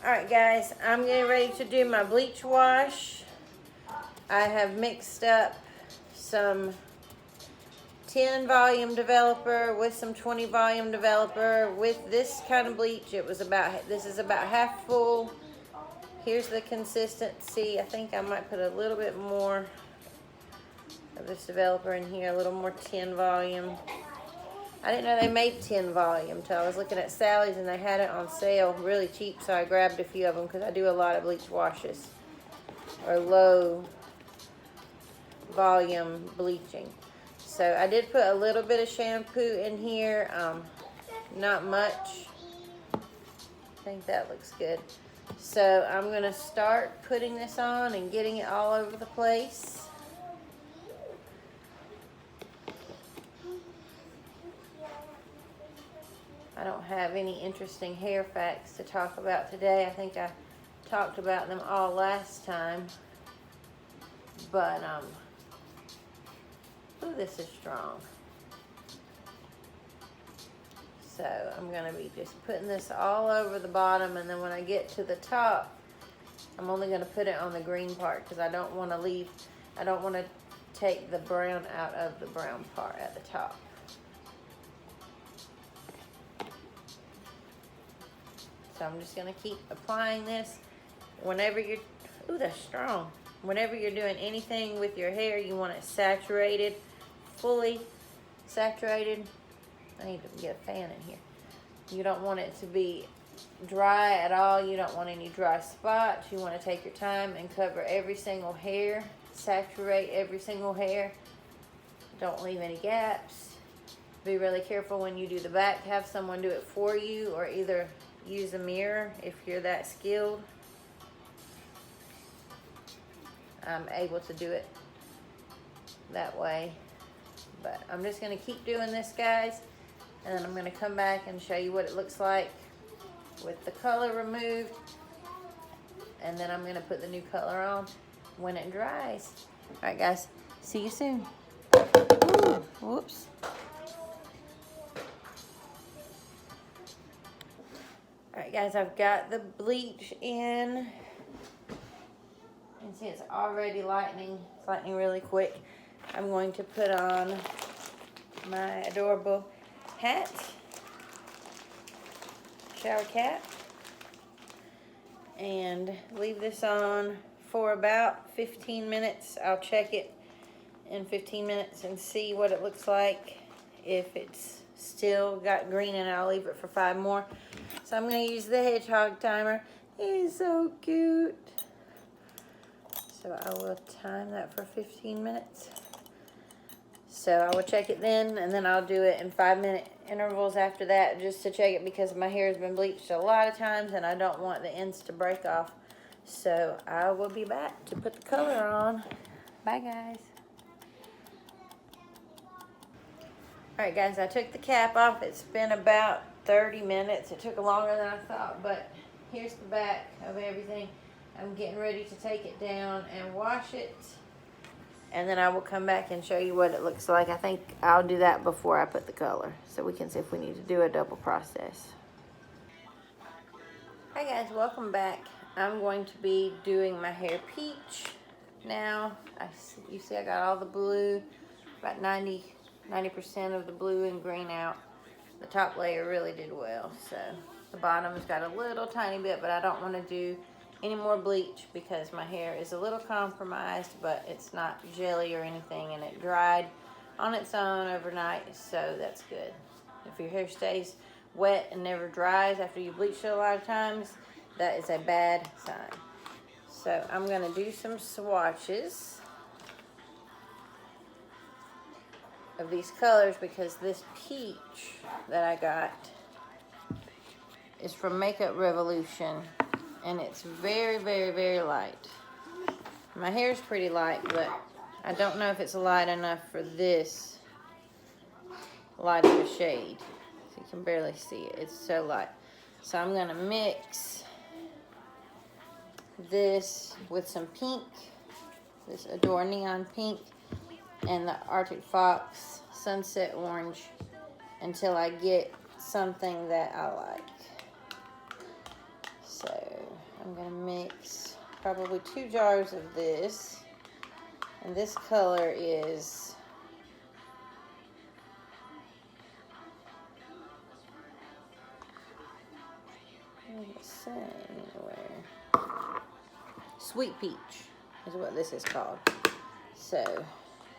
Alright guys, I'm getting ready to do my bleach wash. I have mixed up some 10 volume developer with some 20 volume developer with this kind of bleach. This is about half full. Here's the consistency. I think I might put a little bit more of this developer in here, a little more 10 volume. I didn't know they made 10 volume until I was looking at Sally's and they had it on sale really cheap, so I grabbed a few of them because I do a lot of bleach washes or low volume bleaching. So I did put a little bit of shampoo in here, not much. I think that looks good. So I'm going to start putting this on and getting it all over the place. I don't have any interesting hair facts to talk about today. I think I talked about them all last time. But, ooh, this is strong. So I'm going to be just putting this all over the bottom, and then when I get to the top, I'm only going to put it on the green part because I don't want to take the brown out of the brown part at the top. So I'm just going to keep applying this. Whenever you're, ooh, that's strong. Whenever you're doing anything with your hair, you want it saturated, fully saturated. I need to get a fan in here. You don't want it to be dry at all. You don't want any dry spots. You want to take your time and cover every single hair. Saturate every single hair. Don't leave any gaps. Be really careful when you do the back. Have someone do it for you, or either use a mirror if you're that skilled. I'm able to do it that way. But I'm just going to keep doing this, guys. And then I'm going to come back and show you what it looks like with the color removed. And then I'm going to put the new color on when it dries. Alright guys, see you soon. Ooh, whoops. Alright guys, I've got the bleach in. You can see it's already lightening. It's lightening really quick. I'm going to put on my adorable hat, shower cap, and leave this on for about 15 minutes. I'll check it in 15 minutes and see what it looks like. If it's still got green in it, I'll leave it for 5 more. So I'm going to use the hedgehog timer. He's so cute. So I will time that for 15 minutes. So I will check it then, and then I'll do it in 5-minute intervals after that just to check it, because my hair has been bleached a lot of times and I don't want the ends to break off. So I will be back to put the color on. Bye guys. Alright guys, I took the cap off. It's been about 30 minutes. It took longer than I thought, but here's the back of everything. I'm getting ready to take it down and wash it. And then I will come back and show you what it looks like. I think I'll do that before I put the color, so we can see if we need to do a double process. Hi guys, welcome back. I'm going to be doing my hair peach now. You see I got all the blue, about 90% of the blue and green out. The top layer really did well, so the bottom's got a little tiny bit, but I don't want to do any more bleach because my hair is a little compromised, but it's not jelly or anything, and it dried on its own overnight, so that's good. If your hair stays wet and never dries after you bleach it a lot of times, that is a bad sign. So I'm going to do some swatches of these colors, because this peach that I got is from Makeup Revolution, and it's very, very, very light. My hair is pretty light, but I don't know if it's light enough for this light of a shade. So you can barely see it. It's so light. So I'm going to mix this with some pink, this Adore Neon Pink, and the Arctic Fox Sunset Orange, until I get something that I like. So I'm gonna mix probably 2 jars of this. And this color is doesn't say anywhere. Sweet peach is what this is called. So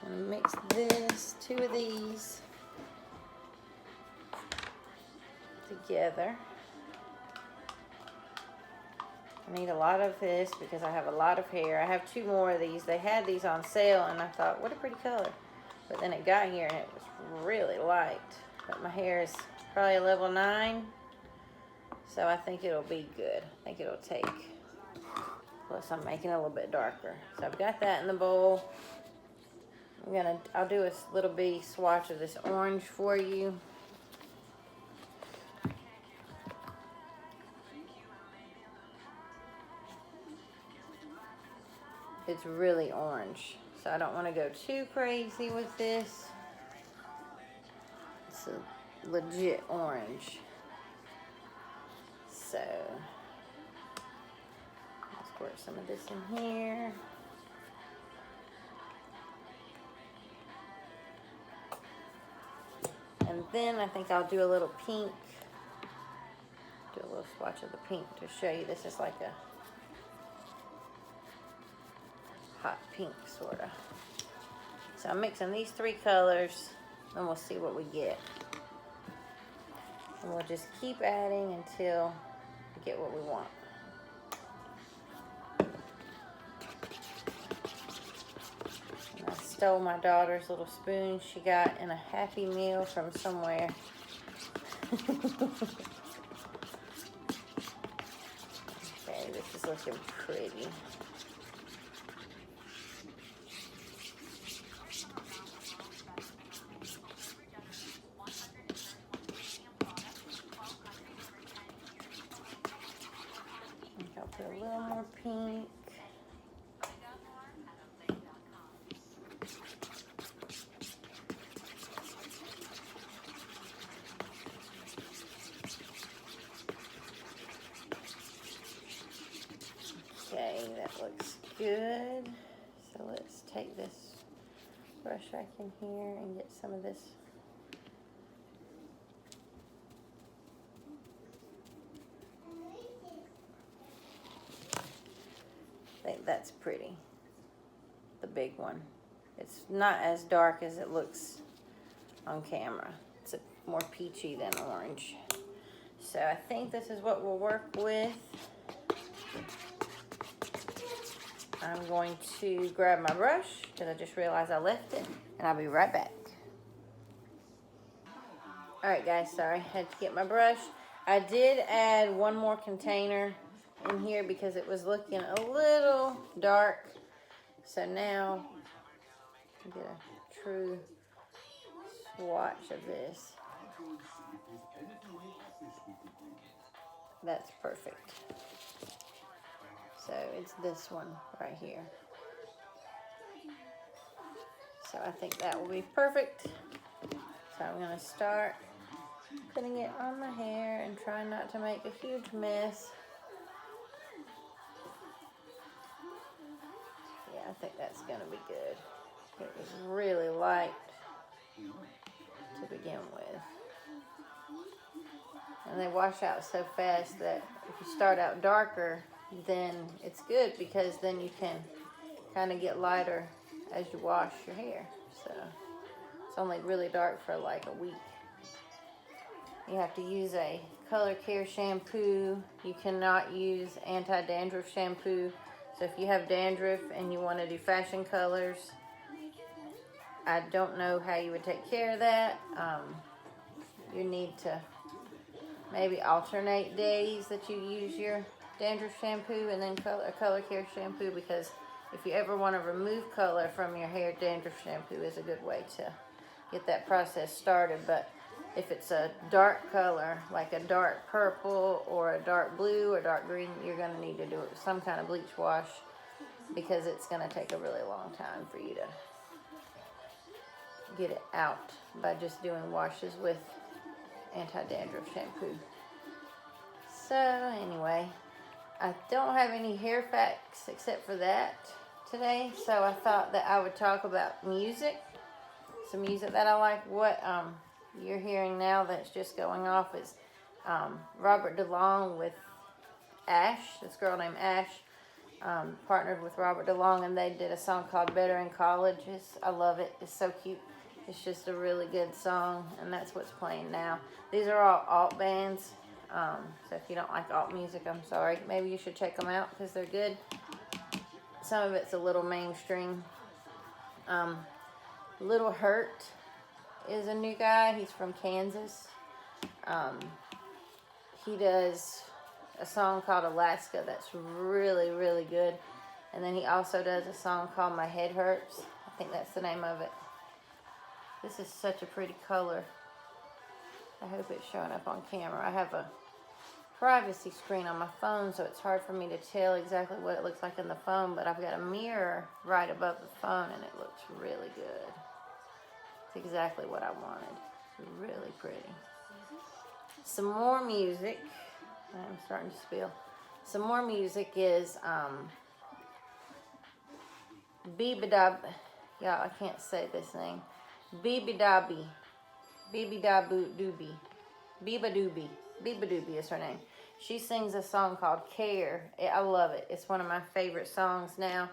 I'm gonna mix this, 2 of these together. I need a lot of this because I have a lot of hair. I have 2 more of these. They had these on sale and I thought, what a pretty color. But then it got here and it was really light. But my hair is probably a level 9. So I think it'll be good. I think it'll take. Plus I'm making it a little bit darker. So I've got that in the bowl. I'll do a little bitty swatch of this orange for you. It's really orange, so I don't want to go too crazy with this. It's a legit orange. So let's squirt some of this in here. And then I think I'll do a little pink. Do a little swatch of the pink to show you. This is like a hot pink, sort of. So I'm mixing these 3 colors, and we'll see what we get. And we'll just keep adding until we get what we want. And I stole my daughter's little spoon she got in a Happy Meal from somewhere. Okay, this is looking pretty. I'll put a little more pink. Okay, that looks good. So let's take this brush back in here and get some of this. I think that's pretty. The big one. It's not as dark as it looks on camera. It's more peachy than orange. So I think this is what we'll work with. I'm going to grab my brush because I just realized I left it, and I'll be right back. Alright guys, sorry, I had to get my brush. I did add 1 more container in here because it was looking a little dark. So now, get a true swatch of this. That's perfect. So it's this one right here. So I think that will be perfect. So I'm going to start putting it on my hair and try not to make a huge mess. Yeah, I think that's going to be good. It was really light to begin with. And they wash out so fast that if you start out darker, then it's good because then you can kind of get lighter as you wash your hair. So it's only really dark for like a week. You have to use a color care shampoo. You cannot use anti-dandruff shampoo. So if you have dandruff and you want to do fashion colors, I don't know how you would take care of that. You need to maybe alternate days that you use your dandruff shampoo and then a color care shampoo, because if you ever want to remove color from your hair, dandruff shampoo is a good way to get that process started. But if it's a dark color, like a dark purple or a dark blue or dark green, you're going to need to do some kind of bleach wash because it's going to take a really long time for you to get it out by just doing washes with anti-dandruff shampoo. So anyway, I don't have any hair facts except for that today, so I thought that I would talk about music. Some music that I like. What you're hearing now that's just going off is Robert DeLong with Ashe. This girl named Ashe partnered with Robert DeLong, and they did a song called Better in College. I love it. It's so cute. It's just a really good song, and that's what's playing now. These are all alt bands, so if you don't like alt music, I'm sorry. Maybe you should check them out because they're good. Some of it's a little mainstream. Little Hurt is a new guy. He's from Kansas. He does a song called Alaska that's really, really good. And then he also does a song called My Head Hurts. I think that's the name of it. This is such a pretty color. I hope it's showing up on camera. I have a privacy screen on my phone, so it's hard for me to tell exactly what it looks like in the phone, but I've got a mirror right above the phone, and it looks really good. It's exactly what I wanted. It's really pretty. Some more music. I'm starting to spill. Some more music is Beabadoobee. Yeah, I can't say this name. Beabadoobee. Beabadoobee. Beabadoobee is her name. She sings a song called Care. I love it. It's one of my favorite songs now.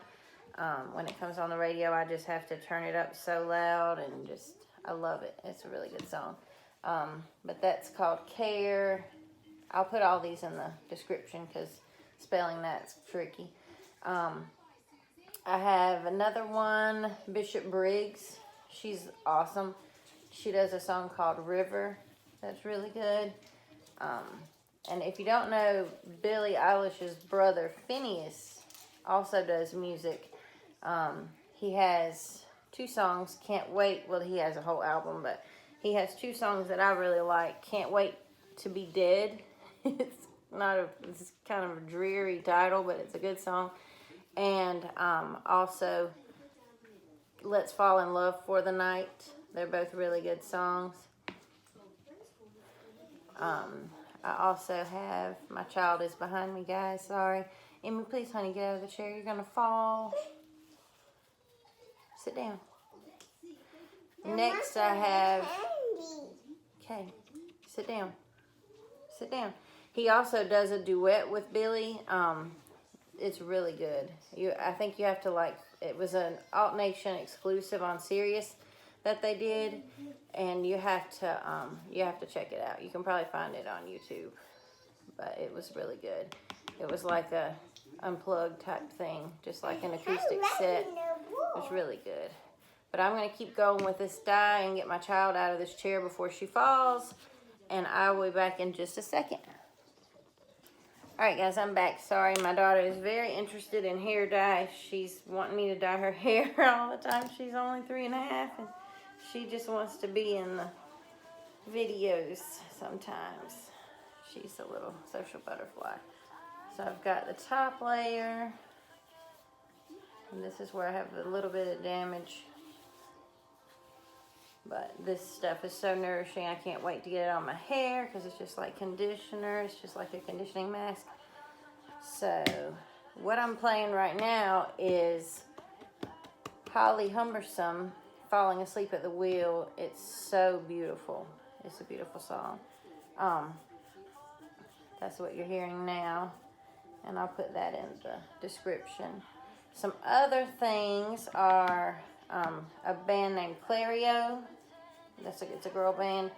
When it comes on the radio, I just have to turn it up so loud, and I love it. It's a really good song. But that's called Care. I'll put all these in the description because spelling that's tricky. I have another one, Bishop Briggs. She's awesome. She does a song called River. That's really good. And if you don't know, Billie Eilish's brother, Finneas, also does music. He has 2 songs, Can't Wait. Well, he has a whole album, but he has 2 songs that I really like. Can't Wait to Be Dead. It's kind of a dreary title, but it's a good song. And also Let's Fall in Love for the Night. They're both really good songs. I also have, my child is behind me, guys. Sorry. Emmy, please, honey, get out of the chair. You're going to fall. Sit down. Next I have, okay, sit down. Sit down. He also does a duet with Billie. It's really good. I think you have to like, it was an Alt Nation exclusive on Sirius that they did, and you have to check it out. You can probably find it on YouTube, but it was really good. It was like a unplugged type thing, just like an acoustic set. It was really good. But I'm going to keep going with this dye and get my child out of this chair before she falls, and I will be back in just a second. Alright guys, I'm back. Sorry, my daughter is very interested in hair dye. She's wanting me to dye her hair all the time. She's only 3 and a half, and she just wants to be in the videos sometimes. She's a little social butterfly. So I've got the top layer, and this is where I have a little bit of damage. But this stuff is so nourishing. I can't wait to get it on my hair because it's just like conditioner. It's just like a conditioning mask. So what I'm playing right now is Holly Humberstone, Falling Asleep at the Wheel. It's so beautiful. It's a beautiful song. That's what you're hearing now. And I'll put that in the description. Some other things are a band named Clario. It's a girl band.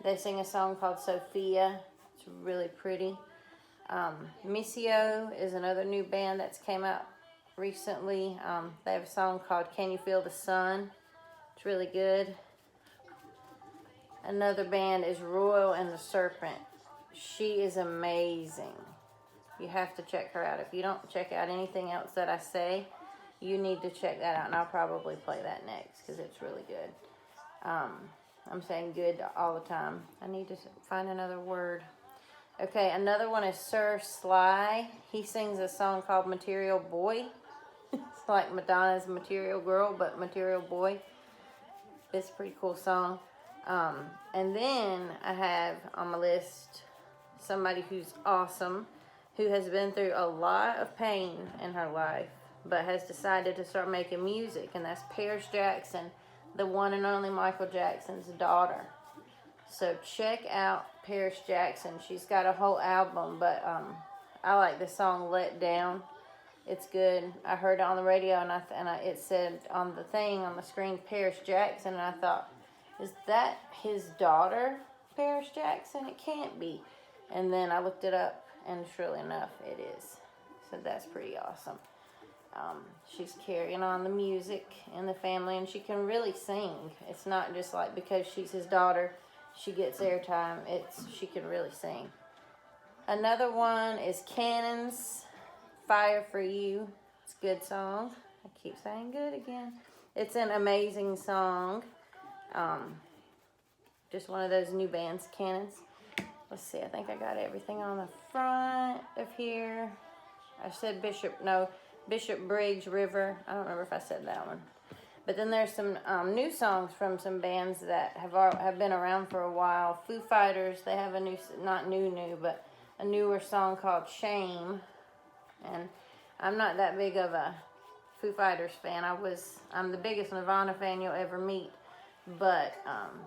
They sing a song called Sophia. It's really pretty. Missio is another new band that's came out recently. They have a song called Can You Feel the Sun? It's really good. Another band is Royal and the Serpent. She is amazing. You have to check her out. If you don't check out anything else that I say, you need to check that out, and I'll probably play that next because it's really good. I'm saying good all the time. I need to find another word. Okay, another one is Sir Sly. He sings a song called Material Boy. It's like Madonna's Material Girl, but Material Boy. It's a pretty cool song. And then I have on my list somebody who's awesome. who has been through a lot of pain in her life, but has decided to start making music, and that's Paris Jackson, the one and only Michael Jackson's daughter. So check out Paris Jackson. She's got a whole album, but I like the song "Let Down." It's good. I heard it on the radio, and it said on the thing on the screen Paris Jackson, and I thought, is that his daughter, Paris Jackson? It can't be. And then I looked it up, and surely enough, it is. So that's pretty awesome. She's carrying on the music in the family, and she can really sing. It's not just like because she's his daughter, she gets airtime. She can really sing. Another one is Cannon's "Fire for You." It's a good song. I keep saying good again. It's an amazing song. Just one of those new bands, Cannons. Let's see, I think I got everything on the front of here. I said Bishop Briggs River. I don't remember if I said that one. But then there's some new songs from some bands that have been around for a while. Foo Fighters, they have a new, not new, but a newer song called "Shame." And I'm not that big of a Foo Fighters fan. I'm the biggest Nirvana fan you'll ever meet. But I'm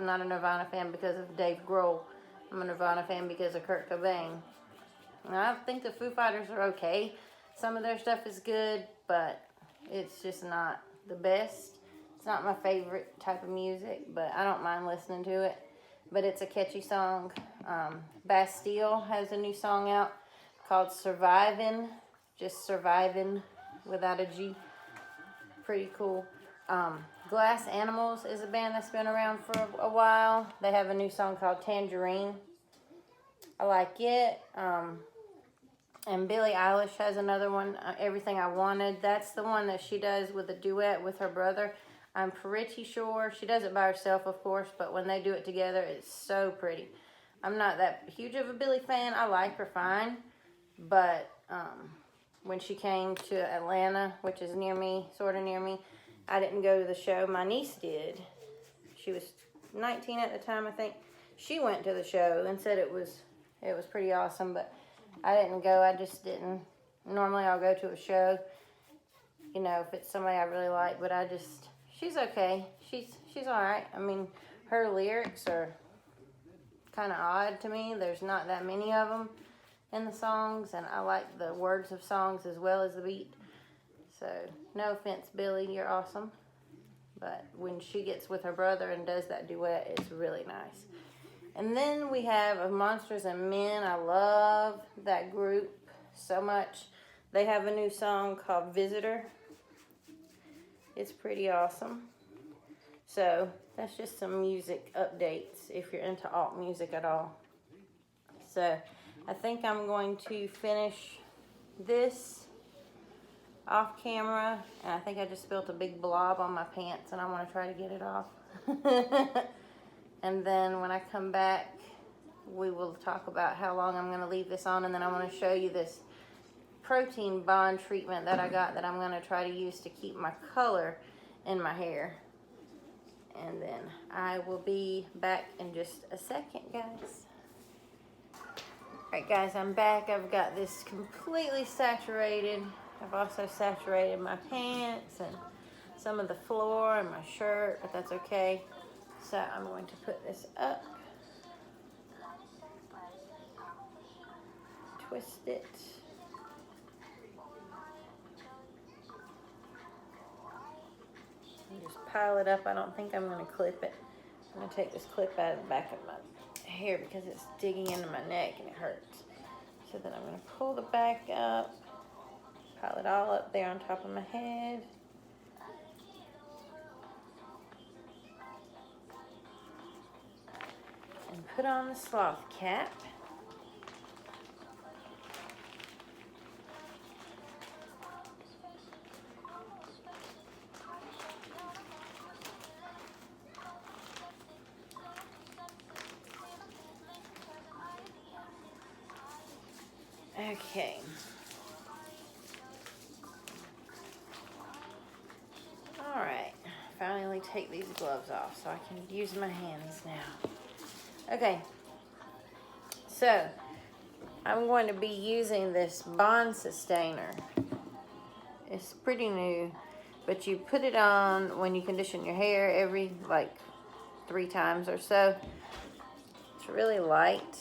not a Nirvana fan because of Dave Grohl. I'm a Nirvana fan because of Kurt Cobain. And I think the Foo Fighters are okay. Some of their stuff is good, but it's just not the best. It's not my favorite type of music, but I don't mind listening to it. But it's a catchy song. Bastille has a new song out called "Survivin'," just surviving without a G. Pretty cool. Glass Animals is a band that's been around for a while. They have a new song called "Tangerine." I like it. And Billie Eilish has another one, "Everything I Wanted." That's the one that she does with a duet with her brother. I'm pretty sure she does it by herself, of course, but when they do it together, it's so pretty. I'm not that huge of a Billie fan. I like her fine, but when she came to Atlanta, which is near me, sort of near me, I didn't go to the show. My niece did. She was 19 at the time, I think. She went to the show and said it was pretty awesome, but I didn't go. I just didn't. Normally I'll go to a show, if it's somebody I really like, but she's okay. She's all right. I mean, her lyrics are kind of odd to me. There's not that many of them in the songs, and I like the words of songs as well as the beat. So, no offense, Billie, you're awesome. But when she gets with her brother and does that duet, it's really nice. And then we have Monsters and Men. I love that group so much. They have a new song called "Visitor." It's pretty awesome. So, that's just some music updates if you're into alt music at all. So, I think I'm going to finish this off camera, and I think I just spilled a big blob on my pants, and I want to try to get it off. And then when I come back, we will talk about how long I'm going to leave this on, and then I want to show you this protein bond treatment that I got that I'm going to try to use to keep my color in my hair. And then I will be back in just a second, guys. Alright guys, I'm back. I've got this completely saturated. I've also saturated my pants and some of the floor and my shirt, but that's okay. So I'm going to put this up. Twist it. And just pile it up. I don't think I'm going to clip it. I'm going to take this clip out of the back of my hair because it's digging into my neck and it hurts. So then I'm going to pull the back up. Pile it all up there on top of my head. And put on the sloth cap. Okay. All right. Finally take these gloves off so I can use my hands now. Okay. So, I'm going to be using this bond sustainer. It's pretty new, but you put it on when you condition your hair every like 3 times or so. It's really light.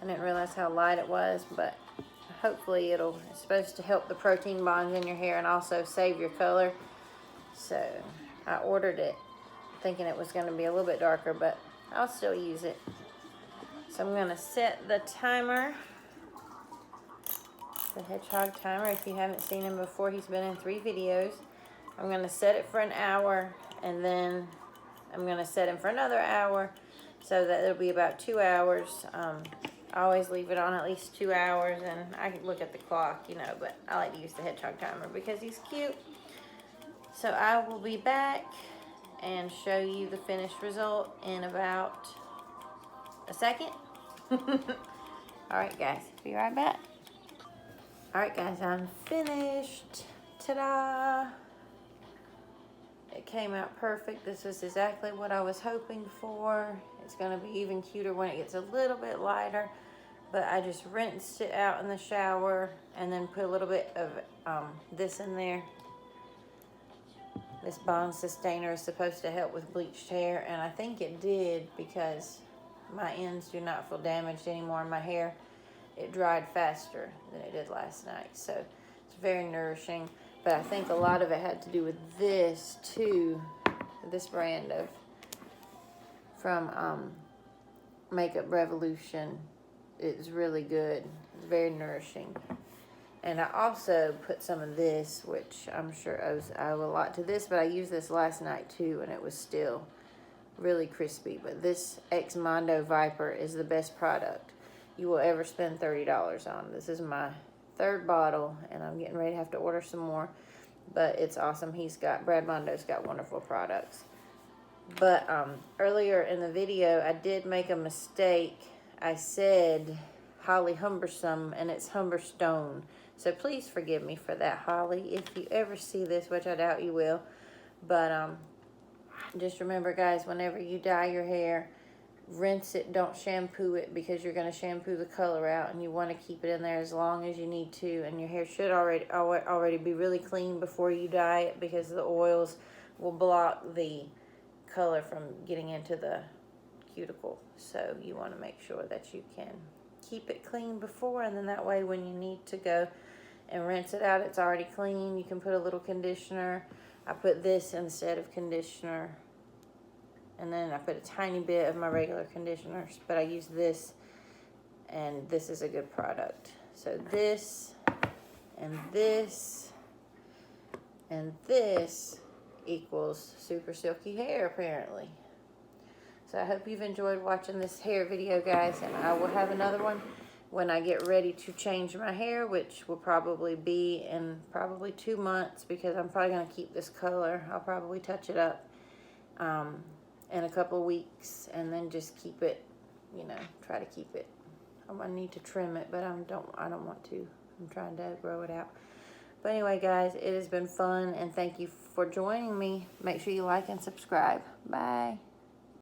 I didn't realize how light it was, but hopefully it's supposed to help the protein bonds in your hair and also save your color. So I ordered it thinking it was going to be a little bit darker, but I'll still use it. So I'm going to set the timer, the hedgehog timer. If you haven't seen him before, he's been in 3 videos. I'm going to set it for an hour, and then I'm going to set him for another hour, so that it'll be about 2 hours. I always leave it on at least 2 hours, and I can look at the clock, you know, but I like to use the hedgehog timer because he's cute. So I will be back and show you the finished result in about a second. Alright guys, be right back. Alright guys, I'm finished. Ta-da! It came out perfect. This was exactly what I was hoping for. It's going to be even cuter when it gets a little bit lighter. But I just rinsed it out in the shower and then put a little bit of this in there. This bond sustainer is supposed to help with bleached hair, and I think it did because my ends do not feel damaged anymore in my hair. It dried faster than it did last night, so it's very nourishing. But I think a lot of it had to do with this too. This brand from Makeup Revolution is really good. It's very nourishing. And I also put some of this, which I'm sure I owe a lot to this, but I used this last night too, and it was still really crispy. But this Ex Mondo Viper is the best product you will ever spend $30 on. This is my 3rd bottle, and I'm getting ready to have to order some more, but it's awesome. Brad Mondo's got wonderful products. But earlier in the video, I did make a mistake. I said Holly Humberstone, and it's Humberstone. So please forgive me for that, Holly, if you ever see this, which I doubt you will. But just remember, guys, whenever you dye your hair, rinse it, don't shampoo it, because you're going to shampoo the color out, and you want to keep it in there as long as you need to. And your hair should already be really clean before you dye it, because the oils will block the color from getting into the cuticle. So you want to make sure that you can keep it clean before, and then that way when you need to go and rinse it out, it's already clean. You can put a little conditioner. I put this instead of conditioner, and then I put a tiny bit of my regular conditioner, but I use this, and this is a good product. So this and this and this equals super silky hair, apparently. So I hope you've enjoyed watching this hair video, guys, and I will have another one when I get ready to change my hair, which will probably be in probably 2 months, because I'm probably going to keep this color. I'll probably touch it up in a couple of weeks, and then just keep it, you know, try to keep it. I'm going to need to trim it, but I don't want to. I'm trying to grow it out. But anyway, guys, it has been fun, and thank you for joining me. Make sure you like and subscribe. Bye.